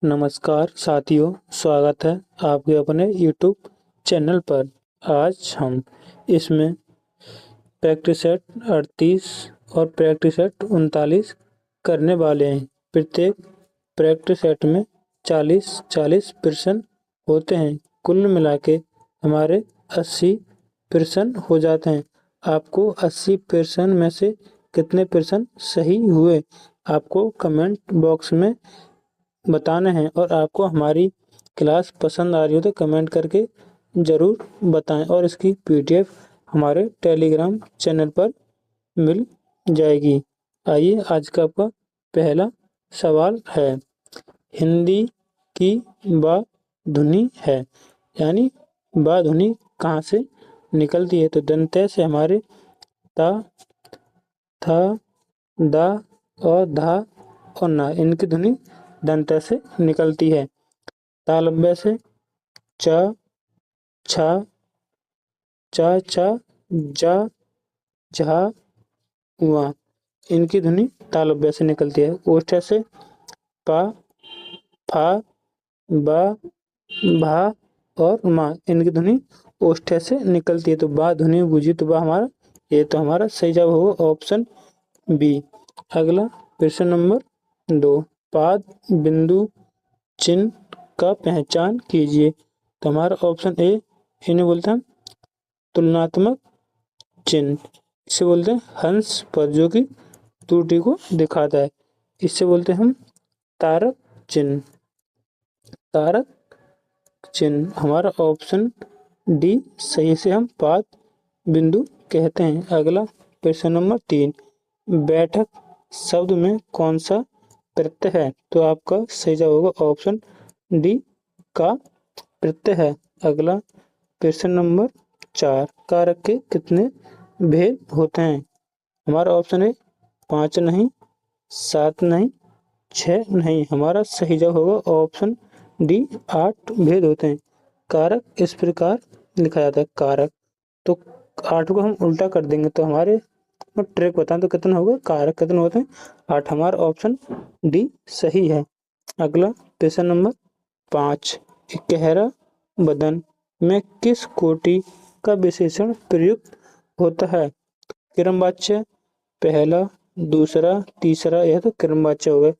नमस्कार साथियों, स्वागत है आपके अपने YouTube चैनल पर। आज हम इसमें प्रैक्टिस सेट 38 और प्रैक्टिस सेट 39 करने वाले हैं। प्रत्येक प्रैक्टिस सेट में 40-40 प्रश्न होते हैं। कुल मिला के हमारे 80 प्रश्न हो जाते हैं। आपको 80 प्रश्न में से कितने प्रश्न सही हुए, आपको कमेंट बॉक्स में बताने हैं। और आपको हमारी क्लास पसंद आ रही हो तो कमेंट करके ज़रूर बताएं। और इसकी PDF हमारे टेलीग्राम चैनल पर मिल जाएगी। आइए, आज का आपका पहला सवाल है, हिंदी की बा ध्वनि है, यानी बा ध्वनि कहाँ से निकलती है? तो दंत से हमारे ता, था, दा और धा और ना, इनकी ध्वनि दंत से निकलती है। तालव्य से च, छ, च, जा, झा, वा, इनकी ध्वनि तालव्य से निकलती है। ओष्ठ से पा, फा, बा, भा और मा, इनकी ध्वनि ओष्ठ से निकलती है। तो बा ध्वनि बूझी तो बा हमारा, ये तो हमारा सही जवाब होगा ऑप्शन बी। अगला प्रश्न नंबर 2, पाद बिंदु चिन्ह का पहचान कीजिए। तो हमारा ऑप्शन ए, इन्हें बोलते हैं तुलनात्मक चिन्ह। इसे बोलते हैं हंस पद, जो कि त्रुटि को दिखाता है। इससे बोलते हैं हम तारक चिन्ह। तारक चिन्ह हमारा ऑप्शन डी सही से हम पाद बिंदु कहते हैं। अगला प्रश्न नंबर 3, बैठक शब्द में कौन सा प्रत्यय है? तो आपका सही जवाब होगा ऑप्शन डी का प्रत्यय है। अगला प्रश्न नंबर 4, कारक के कितने भेद होते हैं? हमारा ऑप्शन है 5 नहीं, 7 नहीं, 6 नहीं। हमारा सही जवाब होगा ऑप्शन डी 8 भेद होते हैं। कारक इस प्रकार लिखा जाता है, कारक। तो 8 को हम उल्टा कर देंगे तो हमारे ट्रिक बताएं तो कितना होगा, कारक कितने होते हैं? 8। हमारा ऑप्शन डी सही है। अगला प्रश्न नंबर 5, गहरा बदन में किस कोटि का विशेषण प्रयुक्त होता है? क्रमवाच्य, पहला, दूसरा, तीसरा, यह तो क्रमवाच्य हो गया।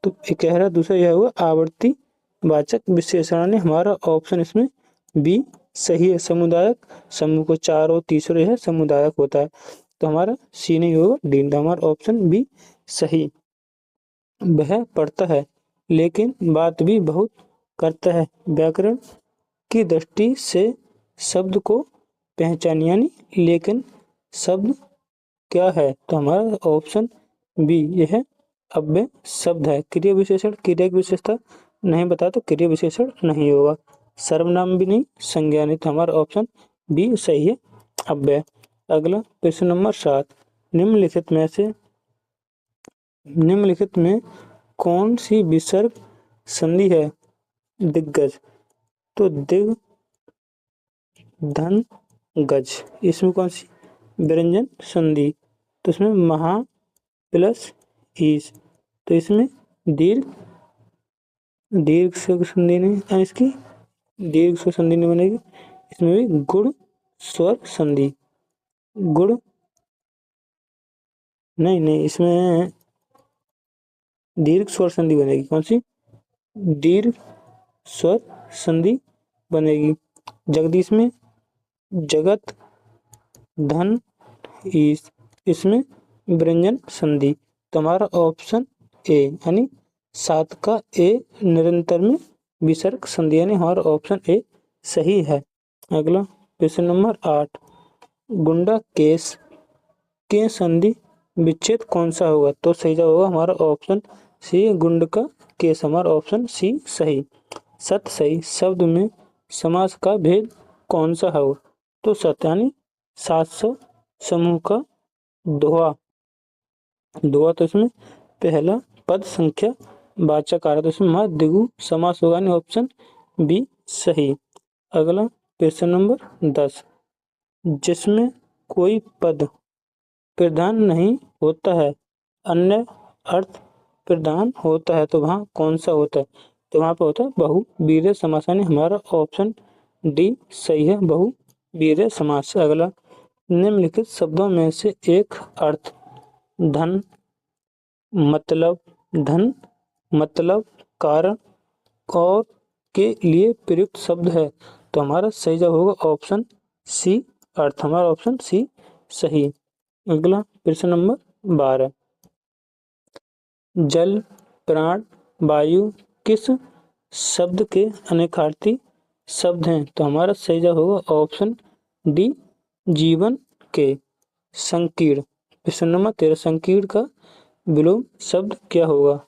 तो गहरा दूसरा यह हुआ आवर्ती वाचक विशेषण ने। हमारा ऑप्शन इसमें बी सही है। समुदायक, समूह को 4 और तीसरा यह समुदायक होता है। तो हमारा सी नहीं होगा, डी। हमारा ऑप्शन बी सही। वह पढ़ता है लेकिन बात भी बहुत करता है। व्याकरण की दृष्टि से शब्द को पहचानिए, यानी लेकिन शब्द क्या है? तो हमारा ऑप्शन बी यह अव्यय शब्द है। क्रिया विशेषण, क्रिया की विशेषता नहीं बता तो क्रिया विशेषण नहीं होगा। सर्वनाम भी नहीं, संज्ञा नहीं। तो हमारा ऑप्शन बी सही है, अव्यय। अगला प्रश्न नंबर 7, निम्नलिखित में कौन सी विसर्ग संधि है? दिग्गज, तो दिग, धन, गज, इसमें कौन सी व्यंजन संधि? तो इसमें महा प्लस ईस, तो इसमें दीर्घ स्वर संधि नहीं, इसकी दीर्घ स्वर संधि नहीं बनेगी। इसमें भी गुण स्वर संधि, गुण नहीं, इसमें दीर्घ स्वर संधि बनेगी। कौन सी? दीर्घ स्वर संधि बनेगी। जगदीश में जगत, धन, ईस, इसमें व्यंजन संधि। तो हमारा ऑप्शन ए, यानी 7 का ए निरंतर में विसर्ग संधि, यानी हमारा ऑप्शन ए सही है। अगला प्रश्न नंबर 8, गुंडा केस के संधि विच्छेद कौन सा होगा? तो सही जवाब होगा हमारा ऑप्शन सी, गुंड का केस। हमारा ऑप्शन सी सही। सत सही शब्द में समास का भेद कौन सा होगा? तो सत, यानी 700 समूह का दोहा। तो इसमें पहला पद संख्या वाचक आ रहा है, तो इसमें हमारा द्विगु समास होगा, यानी ऑप्शन बी सही। अगला प्रश्न नंबर 10, जिसमें कोई पद प्रधान नहीं होता है, अन्य अर्थ प्रधान होता है, तो वहाँ कौन सा होता है? तो वहाँ पे होता है बहुवीर्य समास, यानी हमारा ऑप्शन डी सही है, बहुवीर्य समास। अगला, निम्नलिखित शब्दों में से एक अर्थ धन, मतलब, धन, मतलब, कारण और के लिए प्रयुक्त शब्द है। तो हमारा सही जवाब होगा ऑप्शन सी अर्थ, हमारा ऑप्शन सी सही। अगला प्रश्न नंबर 12, जल, प्राण, वायु किस शब्द के अनेकार्थी शब्द हैं। तो हमारा सही जवाब होगा ऑप्शन डी जीवन के। संकीर्ण, प्रश्न नंबर 13, संकीर्ण का विलोम शब्द क्या होगा।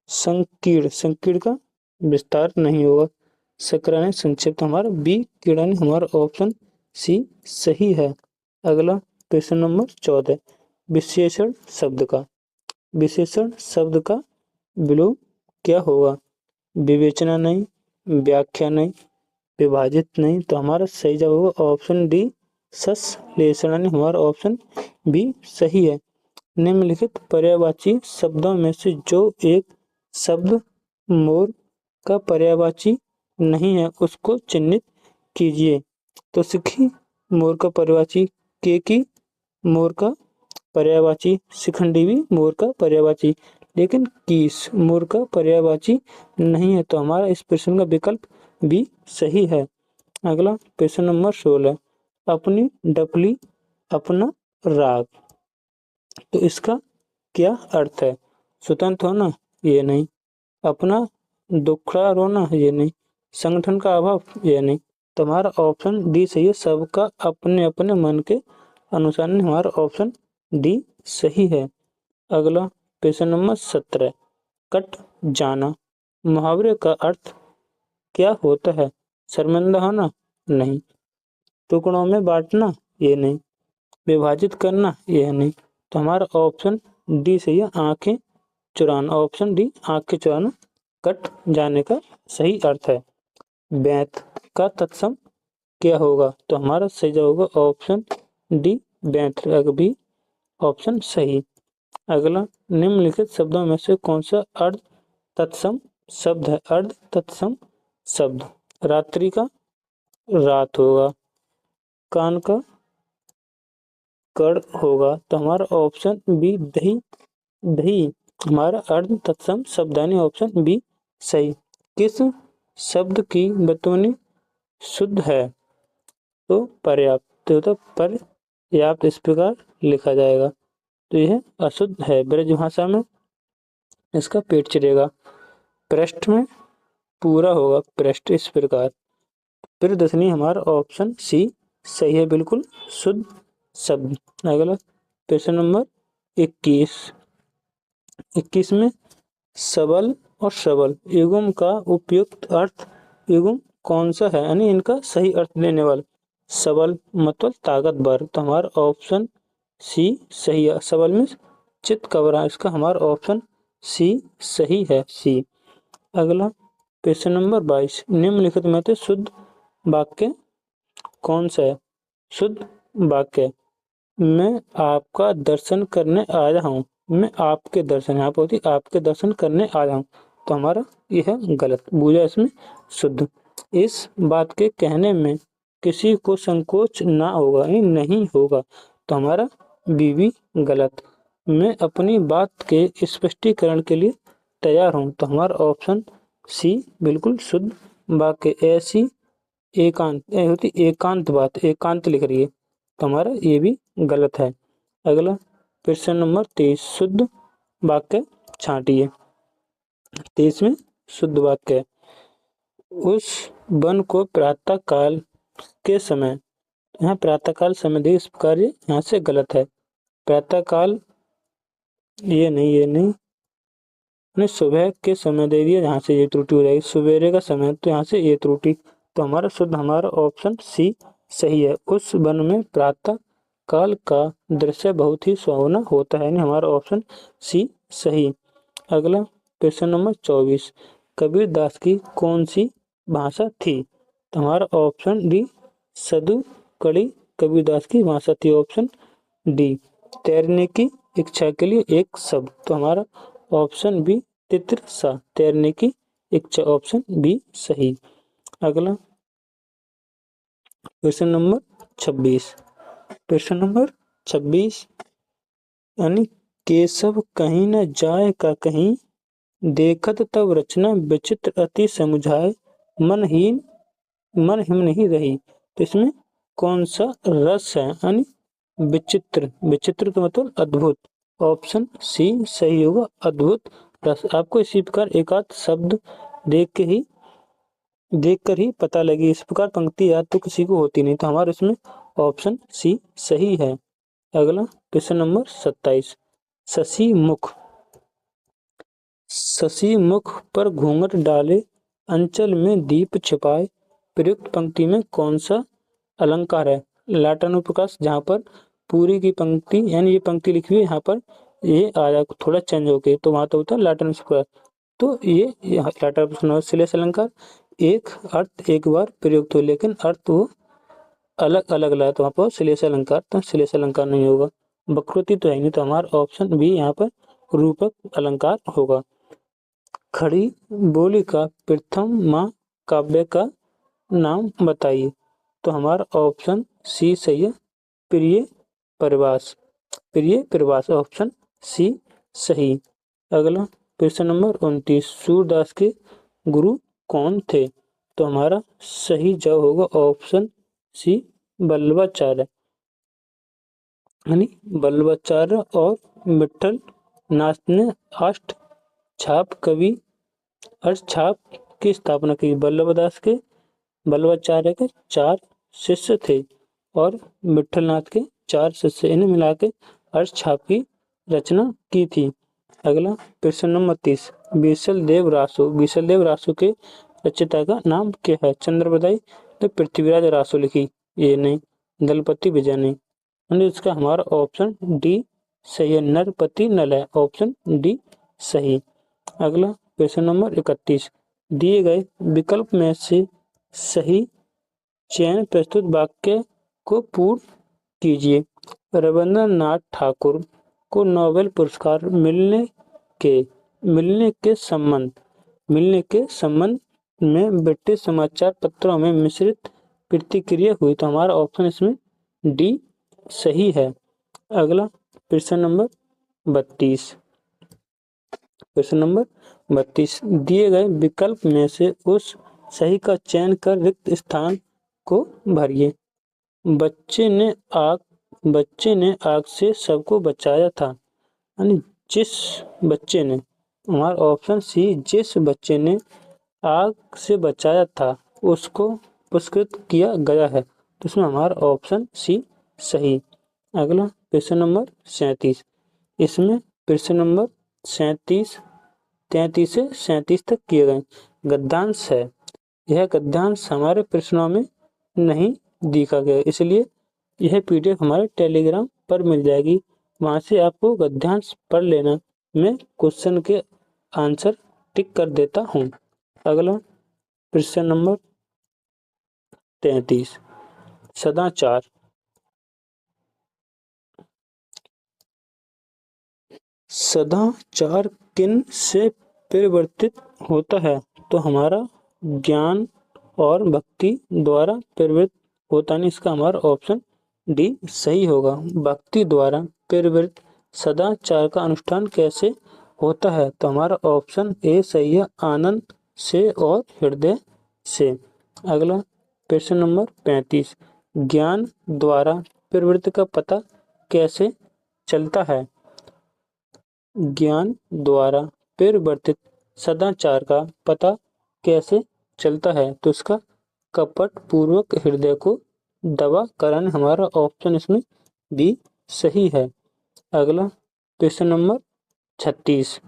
संकीर्ण, संकीर्ण का विस्तार नहीं होगा। सकराने संक्षिप्त, हमारा बी किराने, हमारा ऑप्शन सी सही है। अगला प्रश्न नंबर 14, विशेषण शब्द का, विशेषण शब्द का विलोम क्या होगा। विवेचना नहीं, व्याख्या नहीं, विभाजित नहीं। तो हमारा सही जवाब होगा ऑप्शन डी संश्लेषण, यानी हमारा ऑप्शन बी सही है। निम्नलिखित पर्यायवाची शब्दों में से जो एक शब्द मोर का पर्यायवाची नहीं है उसको चिन्हित कीजिए। तो सिखी मोर का पर्यायवाची, केकी मोर का पर्यायवाची, शिखंडी भी मोर का पर्यायवाची, लेकिन कीस मोर का पर्यायवाची नहीं है। तो हमारा इस प्रश्न का विकल्प भी सही है। अगला प्रश्न नंबर 16, अपनी डफली, अपना राग। तो इसका क्या अर्थ है। स्वतंत्र होना, ये नहीं। अपना दुखड़ा रोना, ये नहीं। संगठन का अभाव, ये नहीं। तो हमारा ऑप्शन डी सही है, सबका अपने अपने मन के अनुसार, हमारा ऑप्शन डी सही है। अगला प्रश्न नंबर 17, कट जाना, मुहावरे का अर्थ क्या होता है। शर्मिंदा होना, नहीं। टुकड़ों में बांटना, ये नहीं। विभाजित करना, यह नहीं। तो हमारा ऑप्शन डी सही है, आंखें चुराना, ऑप्शन डी आंखें चुराना कट जाने का सही अर्थ है। बैंत का तत्सम क्या होगा। तो हमारा सही जवाब होगा ऑप्शन डी बैंत, भी ऑप्शन सही। अगला, निम्नलिखित शब्दों में से कौन सा अर्ध तत्सम शब्द है। अर्ध तत्सम शब्द, रात्रि का रात होगा, कान का कड़ होगा। तो हमारा ऑप्शन बी दही, दही हमारा अर्ध तत्सम शब्द, यानी ऑप्शन बी सही। किस शब्द की व्युत्पत्ति शुद्ध है। तो पर्याप्त, तो पर्याप्त इस प्रकार लिखा जाएगा। तो यह अशुद्ध है, ब्रज भाषा में इसका पेट चलेगा। पृष्ठ में पूरा होगा, पृष्ठ इस प्रकार। प्रदर्शनी हमारा ऑप्शन सी सही है, बिल्कुल शुद्ध शब्द। अगला प्रश्न नंबर 21, 21 में सबल और सबल युग्म का उपयुक्त अर्थ युग्म कौन सा है, यानी इनका सही अर्थ देने वाला। सबल मतलब ताकतवर, तो हमारा ऑप्शन सी सही है। सबल में चित कबरा, इसका हमारा ऑप्शन सी सही है, सी। अगला प्रश्न नंबर 22, निम्नलिखित में से शुद्ध वाक्य कौन सा है। शुद्ध वाक्य, मैं आपका दर्शन करने आया हूँ, मैं आपके दर्शन, यहाँ पर होती आपके दर्शन करने आया हूँ। तो हमारा यह है गलत, बूझा इसमें शुद्ध। इस बात के कहने में किसी को संकोच ना होगा, नहीं होगा। तो हमारा बीवी गलत। मैं अपनी बात के स्पष्टीकरण के लिए तैयार हूँ। तो हमारा ऑप्शन सी बिल्कुल शुद्ध वाक्य। ऐसी एकांत, होती एकांत बात, एकांत लिख रही है। तो हमारा ये भी गलत है। अगला प्रश्न नंबर 23, शुद्ध वाक्य छांटिए। 23 में शुद्ध वाक्य, उस वन को प्रातः काल के समय, यहाँ प्रातः काल समय दे इस प्रकार, यहाँ से गलत है। प्रातः काल ये नहीं, ये नहीं, सुबह के समय दे दिया, यहाँ से ये त्रुटि हो जाएगी। सवेरे का समय, तो यहाँ से ये त्रुटि। तो हमारा शुद्ध, हमारा ऑप्शन सी सही है। उस वन में प्रातः काल का दृश्य बहुत ही सुहावना होता है, यानी हमारा ऑप्शन सी सही। अगला प्रश्न नंबर 24, कबीर दास की कौन सी भाषा थी। तो हमारा ऑप्शन डी सदु कड़ी कबीर दास की भाषा थी, ऑप्शन डी। तैरने की इच्छा के लिए एक शब्द, तो हमारा ऑप्शन बी तित्र सा, तैरने की इच्छा ऑप्शन बी सही। अगला क्वेश्चन नंबर 26। क्वेश्चन नंबर 26 यानी केशव कहीं न जाए का कहीं, देखत तब रचना विचित्र अति समुझाए, मनहीन मन हिम नहीं रही। तो इसमें कौन सा रस है यानी विचित्र। विचित्र का मतलब अद्भुत। ऑप्शन सी सही होगा, अद्भुत रस। आपको इसी प्रकार एक आध शब्द देख कर ही पता लगी, इस प्रकार पंक्ति याद तो किसी को होती नहीं, तो हमारे इसमें ऑप्शन सी सही है। अगला क्वेश्चन नंबर 27। शशि मुख। शशि मुख पर घूंघट डाले, अंचल में दीप छिपाए, प्रयुक्त पंक्ति में कौन सा अलंकार है। लाटानुप्रकाश, जहाँ पर पूरी की पंक्ति यानी ये पंक्ति लिखी हुई है, यहाँ पर ये आया थोड़ा चेंज हो गया, तो वहाँ तो होता है लाटानुप्रकाश। तो ये लाटानुप्रकाश श्लेष अलंकार, एक अर्थ एक बार प्रयुक्त हो लेकिन अर्थ वो अलग अलग लाया, तो वहाँ पर श्लेष अलंकार, तो श्लेष अलंकार नहीं होगा। वक्रोक्ति तो है नहीं, तो हमारा ऑप्शन बी यहाँ पर रूपक अलंकार होगा। खड़ी बोली का प्रथम माँ काव्य का नाम बताइए। तो हमारा ऑप्शन सी सही है, प्रिय प्रवास। प्रिय प्रवास ऑप्शन सी सही। अगला क्वेश्चन नंबर 29। सूरदास के गुरु कौन थे। तो हमारा सही जवाब होगा ऑप्शन सी वल्लभाचार्य, यानी वल्लभाचार्य और विठल नाथ ने अष्ट छाप की स्थापना की। वल्लभाचार्य के 4 शिष्य थे और विठलनाथ के 4 शिष्य, इन्हें मिला के अष्ट छाप की रचना की थी। अगला प्रश्न नंबर 30। बीसल देव रासो के रचयिता का नाम क्या है। चंद्रबदाई ने पृथ्वीराज रासो लिखी, ये नहीं। दलपति विजय नहीं, यानी इसका हमारा ऑप्शन डी सही है, नरपति नल है, ऑप्शन डी सही। अगला क्वेश्चन नंबर 31। दिए गए विकल्प में से सही चयन प्रस्तुत वाक्य को पूर्ण कीजिए। रविंद्रनाथ ठाकुर को नोबेल पुरस्कार मिलने के संबंध में ब्रिटिश समाचार पत्रों में मिश्रित प्रतिक्रिया हुई, तो हमारा ऑप्शन इसमें डी सही है। अगला प्रश्न नंबर 32। प्रश्न नंबर 32। दिए गए विकल्प में से उस सही का चयन कर रिक्त स्थान को भरिए। बच्चे ने आग से सबको बचाया था, यानी जिस बच्चे ने, हमारा ऑप्शन सी जिस बच्चे ने आग से बचाया था उसको पुरस्कृत किया गया है, तो इसमें हमारा ऑप्शन सी सही। अगला प्रश्न नंबर 37। इसमें प्रश्न नंबर 33 से 37 तक किए गए गद्यांश है। यह गद्यांश हमारे प्रश्नों में नहीं दिखा गया, इसलिए यह पीडीएफ हमारे टेलीग्राम पर मिल जाएगी, वहाँ से आपको गद्यांश पढ़ लेना। मैं क्वेश्चन के आंसर टिक कर देता हूँ। अगला प्रश्न नंबर 33। सदाचार किन से परिवर्तित होता है। तो हमारा ज्ञान और भक्ति द्वारा प्रेरित होता नहीं, इसका हमारा ऑप्शन डी सही होगा। भक्ति द्वारा प्रेरित सदाचार का अनुष्ठान कैसे होता है। तो हमारा ऑप्शन ए सही है, आनंद से और हृदय से। अगला प्रश्न नंबर 35। ज्ञान द्वारा प्रवृत्ति का पता कैसे चलता है। ज्ञान द्वारा परिवर्तित सदाचार का पता कैसे चलता है, तो इसका कपट पूर्वक हृदय को दबा कराने, हमारा ऑप्शन इसमें बी सही है। अगला प्रश्न नंबर 36।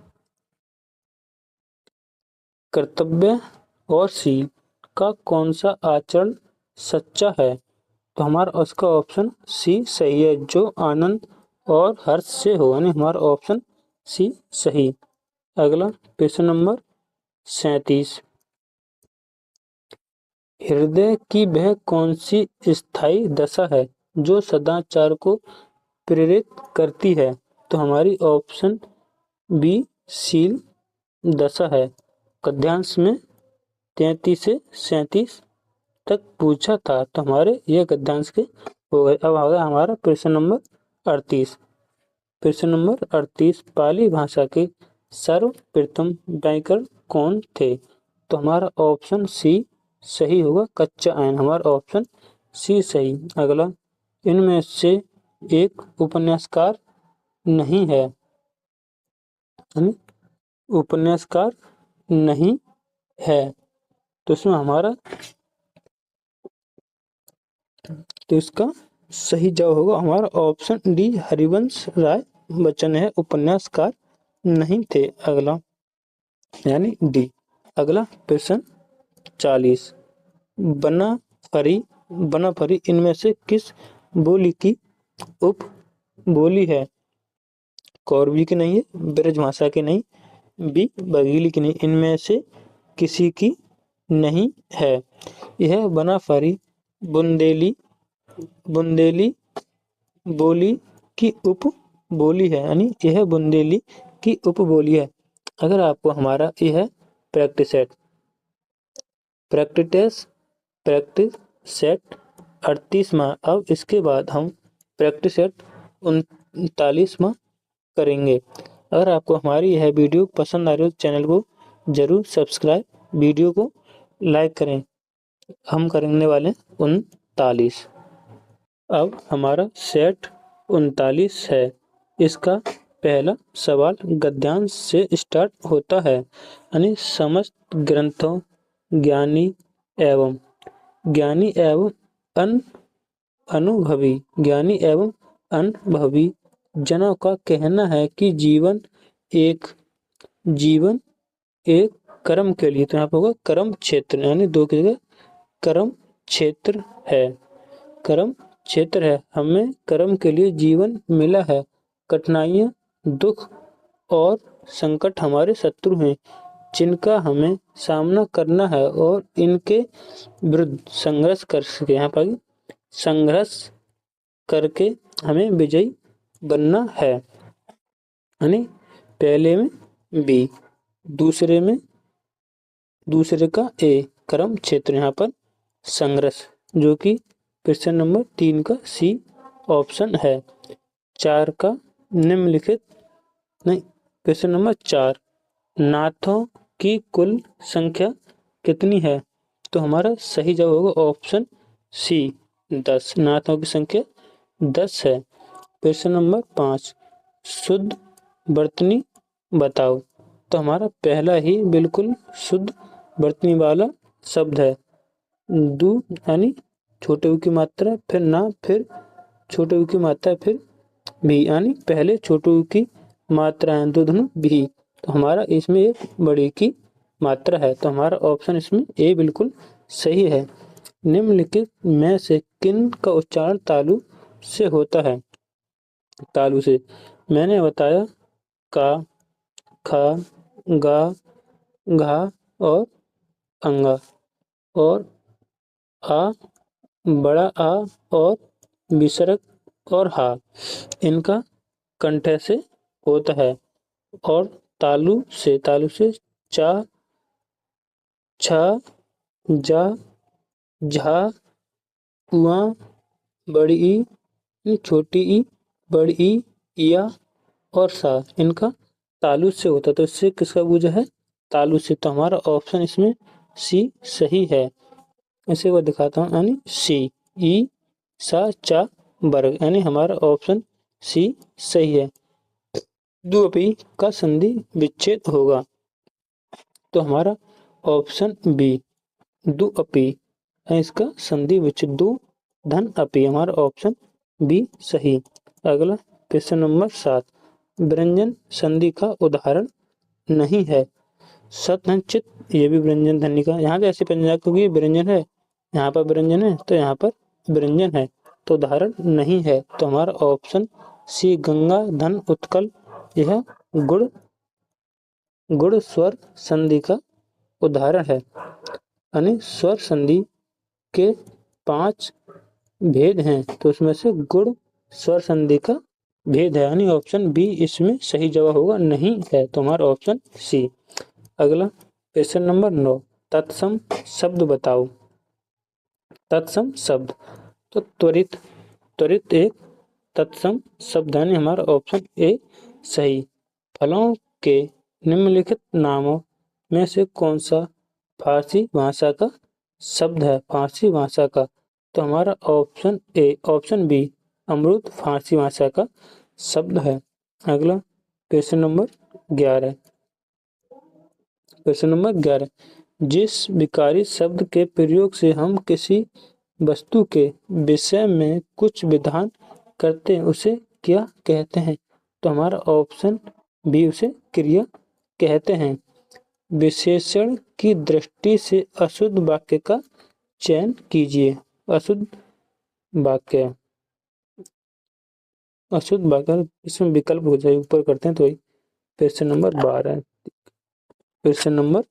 कर्तव्य और शील का कौन सा आचरण सच्चा है। तो हमारा उसका ऑप्शन सी सही है, जो आनंद और हर्ष से हो, यानी हमारा ऑप्शन सी सही। अगला प्रश्न नंबर 37। हृदय की वह कौन सी स्थायी दशा है जो सदाचार को प्रेरित करती है। तो हमारी ऑप्शन बी शील दशा है, गद्यांश में 33 से 37 तक पूछा था, तो हमारे यह गद्यांश के हो गए। अब आ गया हमारा प्रश्न नंबर 38। प्रश्न नंबर 38, पाली भाषा के सर्वप्रथम व्याकरण कौन थे? तो हमारा ऑप्शन सी सही होगा, कच्चा आयन। हमारा ऑप्शन सी सही। अगला, इनमें से एक उपन्यासकार नहीं है, उपन्यासकार नहीं है, तो इसमें हमारा, तो इसका सही जवाब होगा हमारा ऑप्शन डी, हरिवंश राय बच्चन है, उपन्यासकार नहीं थे। अगला यानी डी। अगला प्रश्न 40, बनाफरी इनमें से किस बोली की उप बोली है? कौरवी की नहीं है, ब्रजभाषा की नहीं, बी बघेली की नहीं, इनमें से किसी की नहीं है। यह बनाफरी बुंदेली बोली की उप बोली है, यानी यह बुंदेली की उप बोली है। अगर आपको हमारा यह प्रैक्टिस सेट 38वां, अब इसके बाद हम प्रैक्टिस सेट 39वां करेंगे। अगर आपको हमारी यह वीडियो पसंद आ रही हो तो चैनल को जरूर सब्सक्राइब, वीडियो को लाइक करें। हम करने वाले 39। अब हमारा सेट 39 है। इसका पहला सवाल गद्यांश से स्टार्ट होता है, यानी समस्त ग्रंथों ज्ञानी एवं अनुभवी जनों का कहना है कि जीवन एक कर्म के लिए, तो यहाँ पर होगा कर्म क्षेत्र, यानी दो की जगह कर्म क्षेत्र है। हमें कर्म के लिए जीवन मिला है। कठिनाइयाँ, दुख और संकट हमारे शत्रु हैं, जिनका हमें सामना करना है और इनके विरुद्ध संघर्ष करके हमें विजयी बनना है। यानी पहले में बी, दूसरे का ए, कर्म क्षेत्र, यहाँ पर संघर्ष, जो कि प्रश्न नंबर 3 का सी ऑप्शन है। 4 का निम्नलिखित, नहीं, प्रश्न नंबर 4, नाथों की कुल संख्या कितनी है? तो हमारा सही जवाब होगा ऑप्शन सी, 10। नाथों की संख्या 10 है। प्रश्न नंबर 5, शुद्ध वर्तनी बताओ। तो हमारा पहला ही बिल्कुल शुद्ध वर्तनी वाला शब्द है, दू, यानी छोटे ऊ की मात्रा, फिर ना, फिर छोटे ऊ की मात्रा, फिर भी, यानी पहले छोटे ऊ की मात्रा है दुधनु भी, तो हमारा इसमें एक बड़ी की मात्रा है, तो हमारा ऑप्शन इसमें ए बिल्कुल सही है। निम्नलिखित में से किन का उच्चारण तालु से होता है? तालु से मैंने बताया का, खा, गा, घा और अंगा, और आ, बड़ा आ और विसर्ग और हा, इनका कंठ से होता है। और तालु से चा, छा, जा, झा, उआ, बड़ी ई, छोटी ई, बड़ी ई, या और सा, इनका तालु से होता है, तो इससे किसका बूझा है? तालु से। तो हमारा ऑप्शन इसमें सी सही है। इसे वो दिखाता हूँ, यानी सी, ई, सा, चा, वर्ग, यानी हमारा ऑप्शन सी सही है। द्विअपी का संधि विच्छेद होगा, तो हमारा ऑप्शन बी, द्विअपी, इसका संधि विच्छेद, दो धन अपी, हमारा ऑप्शन बी सही। अगला प्रश्न नंबर 7, व्यंजन संधि का उदाहरण नहीं है। सतचित, ये भी व्यंजन ध्वनि का, यहाँ पे ऐसे पंजा, क्योंकि व्यंजन है, यहाँ पर व्यंजन है तो यहाँ पर व्यंजन है, तो उदाहरण नहीं है, तो हमारा ऑप्शन सी, गंगा धन उत्कल, यह गुण स्वर संधि का उदाहरण है। यानी स्वर संधि के 5 भेद हैं, तो उसमें से गुण स्वर संधि का भेद है, यानी ऑप्शन बी इसमें सही जवाब होगा, नहीं है, तो हमारा ऑप्शन सी। अगला क्वेश्चन नंबर 9, तत्सम शब्द बताओ। तत्सम शब्द, तो त्वरित, त्वरित एक तत्सम शब्द है, हमारा ऑप्शन ए सही। फलों के निम्नलिखित नामों में से कौन सा फारसी भाषा का शब्द है? फारसी भाषा का, तो हमारा ऑप्शन ए, ऑप्शन बी अमरूद फारसी भाषा का शब्द है। अगला क्वेश्चन नंबर 11, क्वेश्चन नंबर 11, जिस विकारी शब्द के प्रयोग से हम किसी वस्तु के विषय में कुछ विधान करते हैं उसे क्या कहते हैं? तो हमारा ऑप्शन बी, उसे क्रिया कहते हैं। विशेषण की दृष्टि से अशुद्ध वाक्य का चयन कीजिए। अशुद्ध वाक्य, अशुद्ध वाक्य, इसमें विकल्प हो जाए, ऊपर करते हैं तो क्वेश्चन नंबर 12, क्वेश्चन नंबर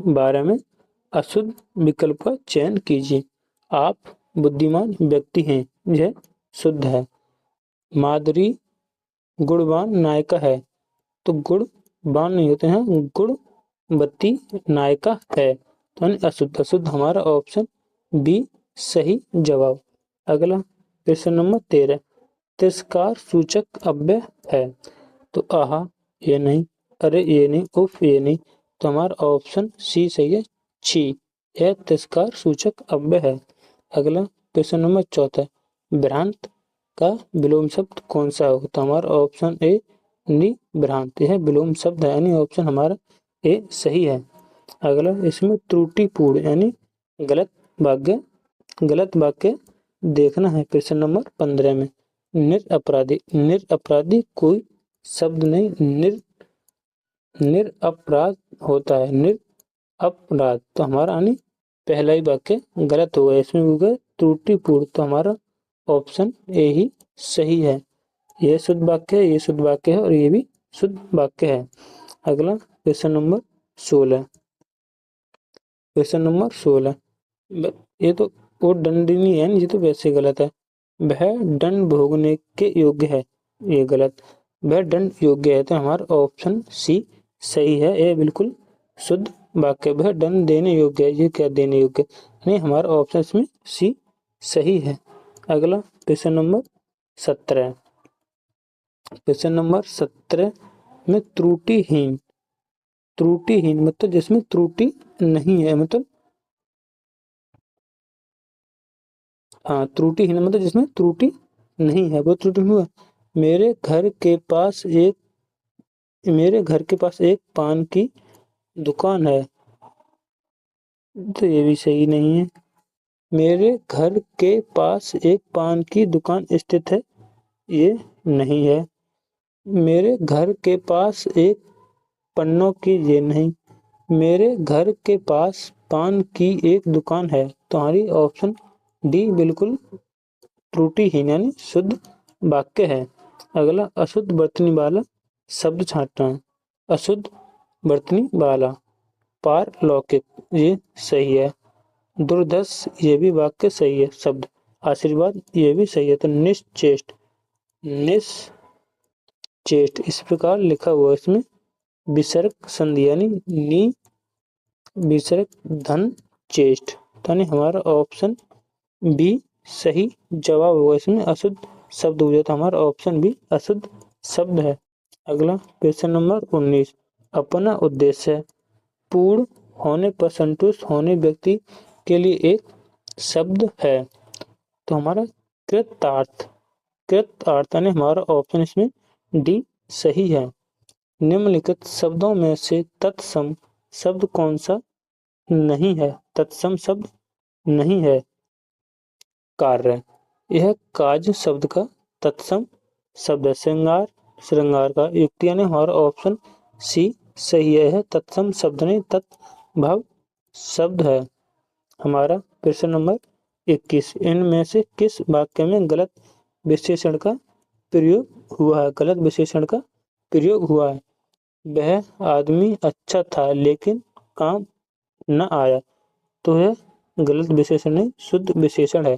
12 में अशुद्ध विकल्प का चयन कीजिए। आप बुद्धिमान व्यक्ति हैं, यह शुद्ध है। माधुरी गुणवान नायिका है, तो गुणवान नहीं होते हैं, गुणवती नायिका है, तो अशुद्ध, अशुद्ध हमारा ऑप्शन बी सही जवाब। अगला क्वेश्चन नंबर 13, तिरस्कार सूचक अव्यय है, तो आहा ये नहीं, अरे ये नहीं, उफ ये नहीं, तो हमारा ऑप्शन सी सही है, छी, यह तिरस्कार सूचक अव्यय है। अगला क्वेश्चन नंबर 14, भ्रांत का विलोम शब्द कौन सा होगा? तो हमारा ऑप्शन ए निभ्रांत, यह विलोम शब्द है, यानी ऑप्शन हमारा ए सही है। अगला, इसमें त्रुटिपूर्ण यानी गलत वाक्य, गलत वाक्य देखना है। क्वेश्चन नंबर 15 में निरपराधी, निरपराधी कोई शब्द नहीं, निरपराध होता है, निरपराध, तो हमारा यानी पहला ही वाक्य गलत होगा, इसमें होगा त्रुटिपूर्ण, तो हमारा ऑप्शन ए ही सही है। यह शुद्ध वाक्य है, ये शुद्ध वाक्य है, और ये भी शुद्ध वाक्य है। अगला क्वेश्चन नंबर 16, क्वेश्चन नंबर 16, ये तो वो दंडनीय है, ये तो वैसे गलत है। वह दंड भोगने के योग्य है, ये गलत। वह दंड योग्य है, तो हमारा ऑप्शन सी सही है, ये बिल्कुल शुद्ध वाक्य। वह दंड देने योग्य है, ये क्या देने योग्य नहीं, हमारा ऑप्शन इसमें सी सही है। अगला क्वेश्चन नंबर 17, क्वेश्चन नंबर 17 में त्रुटिहीन, त्रुटिहीन मतलब जिसमें त्रुटि नहीं है, मतलब हाँ, त्रुटिहीन मतलब जिसमें त्रुटि नहीं है, वो त्रुटि हुआ। मेरे घर के पास एक, मेरे घर के पास एक पान की दुकान है, तो ये भी सही नहीं है। मेरे घर के पास एक पान की दुकान स्थित है, ये नहीं है। मेरे घर के पास एक पन्नों की, ये नहीं। मेरे घर के पास पान की एक दुकान है, तो हमारी ऑप्शन डी बिल्कुल त्रुटिहीन यानी शुद्ध वाक्य है। अगला, अशुद्ध बरतनी वाला शब्द छांटना है। अशुद्ध बरतनी वाला, पारलौकिक, ये सही है। दुर्धर्ष, ये भी वाक्य सही है शब्द। आशीर्वाद, ये भी सही है। तो निश्चेष्ट, निश्चेष्ट इस प्रकार लिखा हुआ, इसमें विसर्ग संधि यानी नी विसर्ग धन चेष्ट, यानी हमारा ऑप्शन बी सही जवाब होगा। इसमें अशुद्ध शब्द हो जाता, हमारा ऑप्शन बी अशुद्ध शब्द है। अगला क्वेश्चन नंबर 19, अपना उद्देश्य पूर्ण होने पर संतुष्ट होने व्यक्ति के लिए एक शब्द है, तो हमारा कृतार्थ, कृतार्थ यानी हमारा ऑप्शन इसमें डी सही है। निम्नलिखित शब्दों में से तत्सम शब्द कौन सा नहीं है? तत्सम शब्द नहीं है कार्य, यह काज शब्द का तत्सम शब्द है। श्रृंगार, श्रृंगार का। युक्ति यानी हमारा ऑप्शन सी सही है, तत्सम शब्द नहीं तत्भव शब्द है। हमारा प्रश्न नंबर 21, इनमें से किस वाक्य में गलत विशेषण का प्रयोग हुआ है? गलत विशेषण का प्रयोग हुआ है। वह आदमी अच्छा था लेकिन काम न आया, तो यह गलत विशेषण नहीं शुद्ध विशेषण है।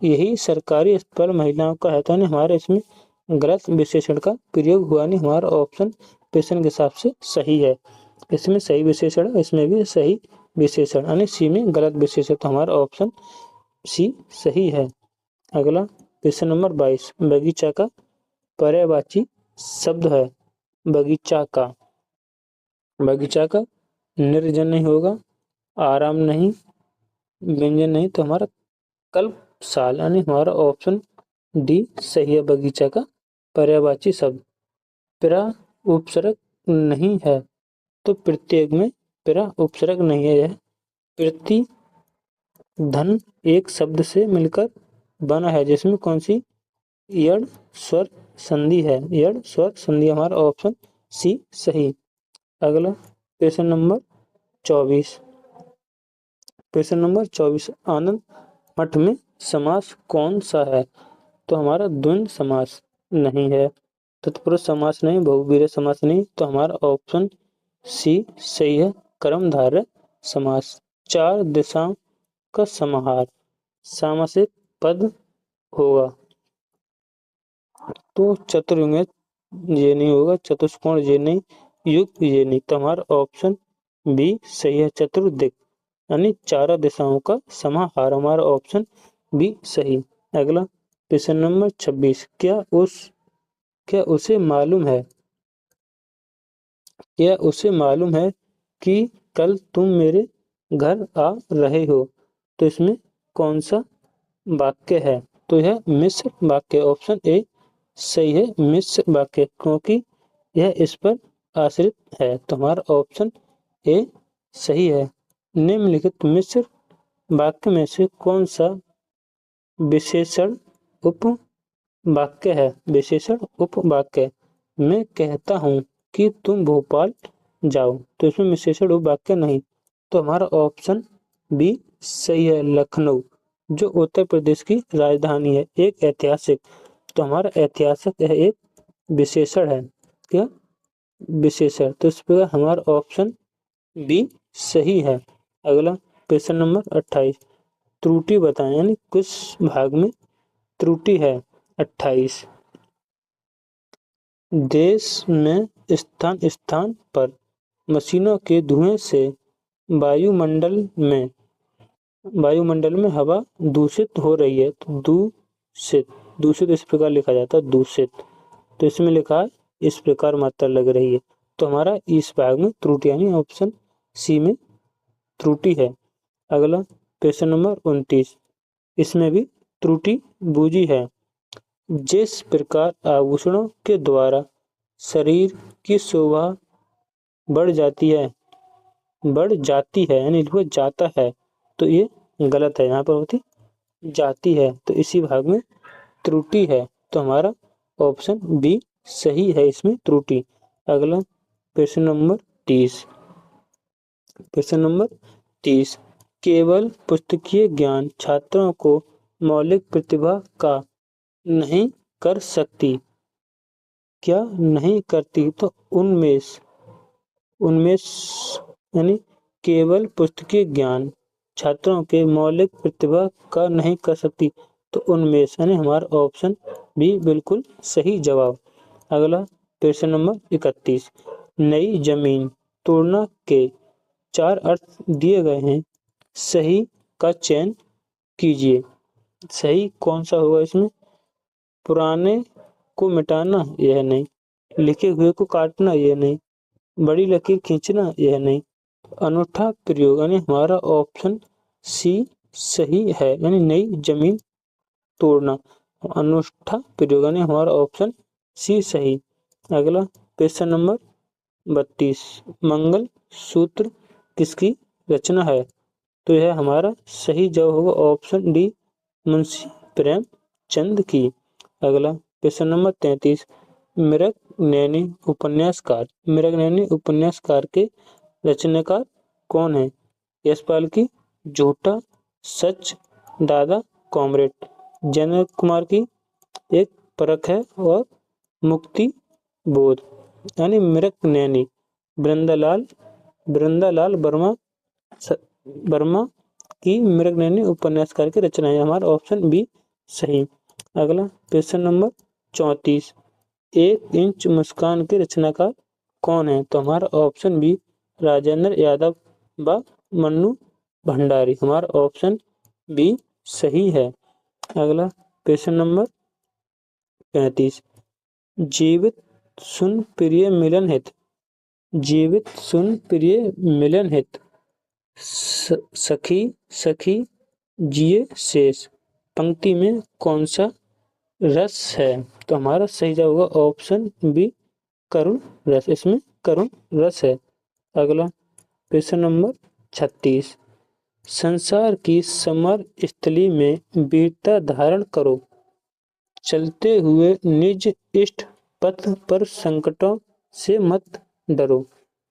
यही सरकारी अस्पताल महिलाओं का है, तो हमारे इसमें गलत विशेषण का प्रयोग हुआ नहीं, हमारा ऑप्शन प्रश्न के हिसाब से सही है। इसमें सही विशेषण, इसमें भी सही विशेषण, यानी सी में गलत विशेषण। तो हमारा ऑप्शन सी सही है। अगला क्वेश्चन नंबर 22, बगीचा का पर्यायवाची शब्द है। बगीचा का, बगीचा का निर्जन नहीं होगा, आराम नहीं, व्यंजन नहीं, तो हमारा कल्प साल, यानी हमारा ऑप्शन डी सही है। बगीचा का पर्यायवाची शब्द। पिरा उपसर्ग नहीं है, तो प्रत्येक में पिरा उपसर्ग नहीं है। यह प्रति धन एक शब्द से मिलकर बना है, जिसमें कौन सी यड़ स्वर संधि है। यड़ स्वर संधि, हमारा ऑप्शन सी सही। अगला क्वेश्चन नंबर 24, क्वेश्चन नंबर 24, आनंद मठ में समास कौन सा है। तो हमारा द्वंद्व समास नहीं है, तत्पुरुष समास नहीं, बहुव्रीहि समास नहीं, तो हमारा ऑप्शन सी सही है। कर्मधारय समास। चार दिशाओं का समाहार, सामासिक पद होगा, तो चतुर्युग ये नहीं होगा, चतुष्कोण ये नहीं, युग ये नहीं, तो हमारा ऑप्शन बी सही है। चतुर्दिक, यानी चारों दिशाओं का समाहार, हमारा ऑप्शन बी सही। अगला क्वेश्चन नंबर 26, क्या उसे मालूम है, क्या उसे मालूम है कि कल तुम मेरे घर आ रहे हो। तो इसमें कौन सा वाक्य है। तो यह मिश्र वाक्य, ऑप्शन ए सही है। मिश्र वाक्य, क्योंकि यह इस पर आश्रित है, तो हमारा ऑप्शन ए सही है। निम्नलिखित मिश्र वाक्य में से कौन सा विशेषण उप वाक्य है। विशेषण उपवाक्य, मैं कहता हूँ कि तुम भोपाल जाओ, तो इसमें विशेषण उपवाक्य नहीं, तो हमारा ऑप्शन बी सही है। लखनऊ, जो उत्तर प्रदेश की राजधानी है, एक ऐतिहासिक, तो हमारा ऐतिहासिक यह एक विशेषण है। क्या विशेषण, तो इस पर हमारा ऑप्शन बी सही है। अगला क्वेश्चन नंबर 28, त्रुटि बताएं, यानी किस भाग में त्रुटि है। 28, देश में स्थान स्थान पर मशीनों के धुएं से वायुमंडल में हवा दूषित हो रही है। तो दूषित, दूषित इस प्रकार लिखा जाता है, दूषित, तो इसमें लिखा है इस प्रकार मात्रा लग रही है, तो हमारा इस भाग में त्रुटि, यानी ऑप्शन सी में त्रुटि है। अगला क्वेश्चन नंबर 29, इसमें भी त्रुटि बूझी है। जिस प्रकार आभूषणों के द्वारा शरीर की शोभा बढ़ जाती है, यानी वो जाता है, तो ये गलत है, यहाँ पर होती जाती है, तो इसी भाग में त्रुटि है, तो हमारा ऑप्शन बी सही है, इसमें त्रुटि। अगला क्वेश्चन नंबर 30, क्वेश्चन नंबर 30, केवल पुस्तकीय ज्ञान छात्रों को मौलिक प्रतिभा का नहीं कर सकती। क्या नहीं करती, तो उन्मेष यानी केवल पुस्तकीय ज्ञान छात्रों के मौलिक प्रतिभा का नहीं कर सकती, तो उन्मेष, यानी हमारा ऑप्शन बी बिल्कुल सही जवाब। अगला क्वेश्चन नंबर 31, नई जमीन तोड़ना के 4 अर्थ दिए गए हैं, सही का चयन कीजिए। सही कौन सा होगा इसमें। पुराने को मिटाना, यह नहीं। लिखे हुए को काटना, यह नहीं। बड़ी लकीर खींचना, यह नहीं। अनूठा प्रयोग, यानी हमारा ऑप्शन सी सही है, यानी नई जमीन तोड़ना, अनूठा प्रयोग, यानी हमारा ऑप्शन सी सही। अगला क्वेश्चन नंबर 32, मंगल सूत्र किसकी रचना है। तो यह हमारा सही जवाब होगा ऑप्शन डी, मुंशी प्रेमचंद की। अगला क्वेश्चन नंबर 33, मृगनयनी उपन्यासकार के रचनाकार कौन है। यशपाल की झूठा सच, दादा कॉमरेड। जैन कुमार की एक परख है और मुक्ति बोध, यानी मृगनयनी वृंदालाल वर्मा की मृगनयनी उपन्यासकार की रचना है, हमारा ऑप्शन बी सही। अगला क्वेश्चन नंबर 34, 1 इंच मुस्कान के रचनाकार कौन है। तो हमारा ऑप्शन बी राजेंद्र यादव व मन्नू भंडारी। हमारा ऑप्शन बी सही है। अगला क्वेश्चन नंबर 35। जीवित सुन प्रिय मिलन हित, जीवित सुन प्रिय मिलन हित, सखी सखी जिए शेष पंक्ति में कौन सा रस है? तो हमारा सही जवाब होगा ऑप्शन बी करुण रस। इसमें करुण रस है। अगला क्वेश्चन नंबर 36। संसार की समर स्थली में वीरता धारण करो, चलते हुए निज इष्ट पथ पर संकटों से मत डरो।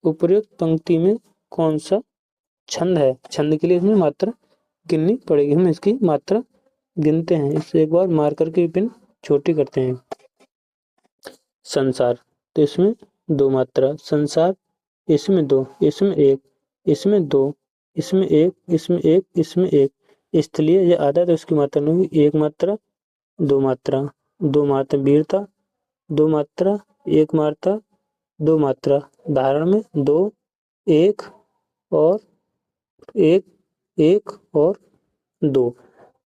उपयुक्त पंक्ति में कौन सा छंद है? छंद के लिए इसमें मात्रा गिननी पड़ेगी। हम इसकी मात्रा गिनते हैं। इसे एक बार मार करके पिन छोटी करते हैं। संसार, तो इसमें दो मात्रा, संसार, इसमें दो, इसमें एक, इसमें दो, इसमें एक, इसमें एक, इसमें एक। स्थलीय या आधा, तो इसकी मात्रा नहीं होगी। एक मात्रा, दो मात्रा, दो मात्रा वीरता, दो मात्रा, एक मात्रा, दो मात्रा धारण में दो, एक और एक, एक और दो।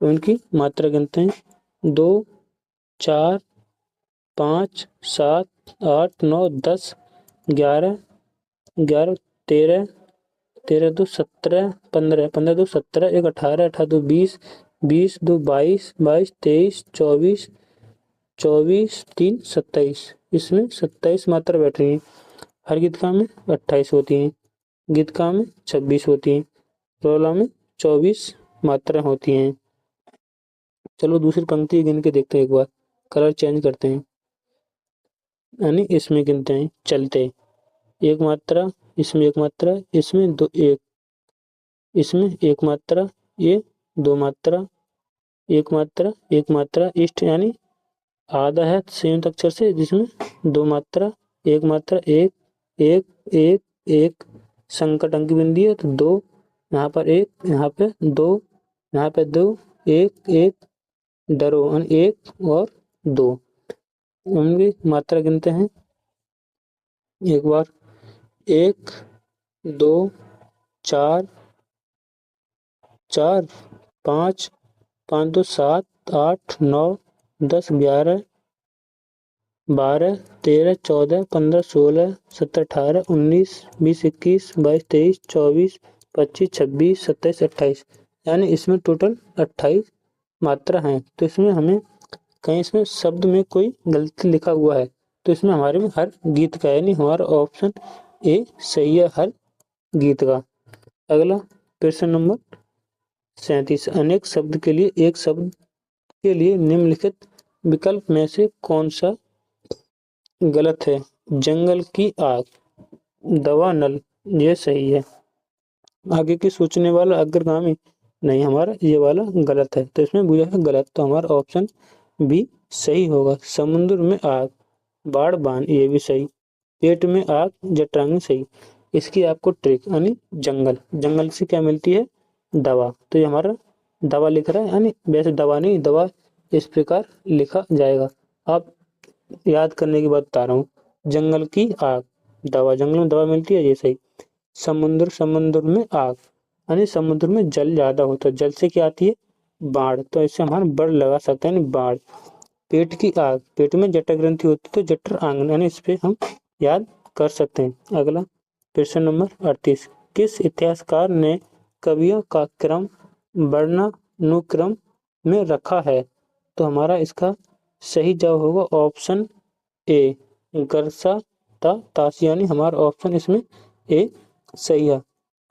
उनकी मात्रा गिनते हैं। 2, 4, 5, 7, 8, 9, 10, 11, 11, 13, 13 2 17, 15, 15 2 17, 1 18, 18 2 20, 20 2 22, 22 23, 24, 24 3 27। इसमें 27 मात्रा बैठ रही है। हर गीतका में 28 होती हैं, गीतका में 26 होती हैं, रोला में 24 मात्रा होती हैं। चलो दूसरी पंक्ति गिन के देखते हैं एक बार। कलर चेंज करते हैं, यानी इसमें गिनते हैं। चलते, एक मात्रा, इसमें एक मात्रा, इसमें दो, एक, इसमें एक मात्रा, ये दो मात्रा, एक मात्रा, एक मात्रा। इष्ट यानी आधा है संयुक्त अक्षर से, जिसमें दो मात्रा, एक मात्रा, एक, एक, एक, एक। संकट अंक बिंदी है तो दो, यहाँ पर एक, यहाँ पे दो, यहाँ पे दो, एक, एक। डरो, एक और दो। उनकी मात्रा गिनते हैं एक बार। 1, 2, 4, 4, 5, 5 2 7, 8, 9, 10, 11, 12, 13, 14, 15, 16, 17, 18, 19, 20, 21, 22, 23, 24, 25, 26, 27, 28। यानी इसमें टोटल 28 मात्रा हैं। तो इसमें हमें कहीं इसमें शब्द में कोई गलती लिखा हुआ है तो इसमें हमारे में हर गीत का, यानी हमारा ऑप्शन ए सही है, हर गीत का। अगला प्रश्न नंबर 37। अनेक शब्द के लिए एक शब्द के लिए निम्नलिखित विकल्प में से कौन सा गलत है? जंगल की आग, दवा नल, ये सही है। आगे की सोचने वाला अग्रगामी, नहीं, हमारा ये वाला गलत है। तो इसमें बुझा है गलत, तो हमारा ऑप्शन बी सही होगा। समुद्र में आग, बाढ़ बान, ये भी सही। पेट में आग, जठराग्नि, सही। इसकी आपको ट्रिक, यानी जंगल, जंगल से क्या मिलती है? दवा। तो ये हमारा दवा लिख रहा है, यानी वैसे दवा नहीं, दवा इस प्रकार लिखा जाएगा। आप याद करने की बात बता रहा हूँ। जंगल की आग, दवा, जंगल में दवा मिलती है, ये सही। समुद्र, समुद्र में आग, यानी समुद्र में जल ज्यादा होता है, जल से क्या आती है? बाढ़। तो इससे हमारा बड़ लगा सकते हैं, बाढ़। पेट की आग, पेट में जठर ग्रंथि होती है तो जठर आंगन, यानी इस पे हम याद कर सकते हैं। अगला प्रश्न नंबर 38। किस इतिहासकार ने कवियों का क्रम वर्णानुक्रम में रखा है? तो हमारा इसका सही जवाब होगा ऑप्शन ए गरसा तासी, यानी हमारा ऑप्शन इसमें ए सही है।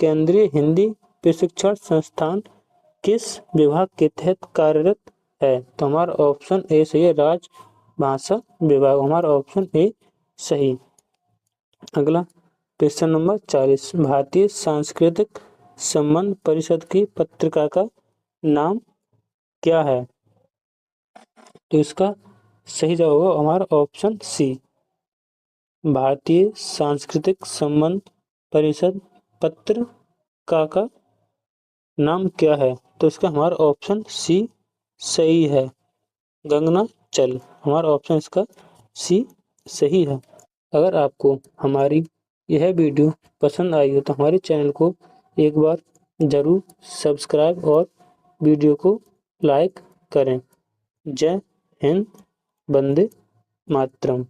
केंद्रीय हिंदी प्रशिक्षण संस्थान किस विभाग के तहत कार्यरत है? तो हमारा ऑप्शन ए सही है, राजभाषा विभाग। हमारा ऑप्शन ए सही। अगला प्रश्न नंबर 40। भारतीय सांस्कृतिक संबंध परिषद की पत्रिका का नाम क्या है? तो इसका सही जवाब होगा हमारा ऑप्शन सी। भारतीय सांस्कृतिक संबंध परिषद पत्रिका का नाम क्या है? तो इसका हमारा ऑप्शन सी सही है, गंगना चल। हमारा ऑप्शन इसका सी सही है। अगर आपको हमारी यह वीडियो पसंद आई हो तो हमारे चैनल को एक बार ज़रूर सब्सक्राइब और वीडियो को लाइक करें। जय हिंद, वंदे मातरम।